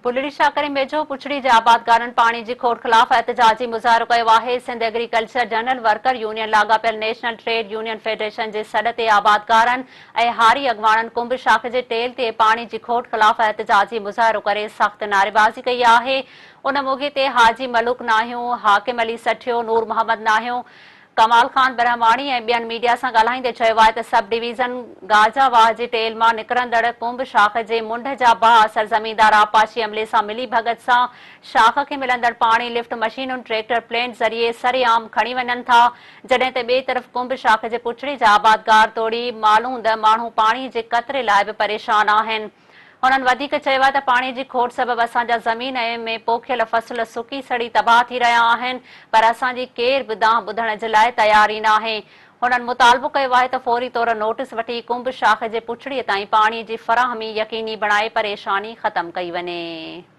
पुलड़ी शाकरे मेजो पुछड़ी जे आबादगारनि पाणी जी खोट ख़िलाफ़ एहतजाजी मुज़ाहिरो कयो आहे। Sindh agriculture general worker union लाॻापियल नेशनल ट्रेड यूनियन फेडरेशन जे सॾ ते आबादगारनि ऐं हारी अॻवाननि कुंभ शाख जे टेल ते पाणी जी खोट ख़िलाफ़ एहतजाजी मुज़ाहिरो करे सख़्त नारेबाज़ी कई आहे। उन मौक़े ते हाजी मलूक नाहियो, हाकिम अली सठियो, नूर मोहम्मद नाहियो, कमाल खान ब्रह्माणी ऐं ॿियनि मीडिया सां ॻाल्हाईंदे चयो आहे त सब डिवीज़न गाजावाह जे टेल मां निकिरंदड़ कुंभ शाख जे मुंड जा बाह सरज़मींदार आपाशी अमले सां मिली भगत सां शाख खे मिलंदड़ पाणी लिफ्ट मशीनुनि ट्रैक्टर प्लेन ज़रिए सरेआम खणी वञनि था, जॾहिं त ॿिए तरफ़ कुंभ शाख जे पुछड़ी जा आबादगार तोड़ी मालूंद माण्हू पाणी जे कतरे लाइ बि परेशान आहिनि। उन्हनि वधीक चयो आहे त पाणी जी खोट सबबि असांजा ज़मीन में पोखियल फसल सुकी सड़ी तबाह थी रहिया आहिनि, पर असांजी केर बि दांह ॿुधण जे लाइ तयार ई नाहे। हुननि मुतालबो कयो आहे त फौरी तौर नोटिस वठी कुंभ शाख जे पुछड़ीअ ताईं पाणी जी फ़राहमी यकीनी बणाए परेशानी ख़तम कई वञे।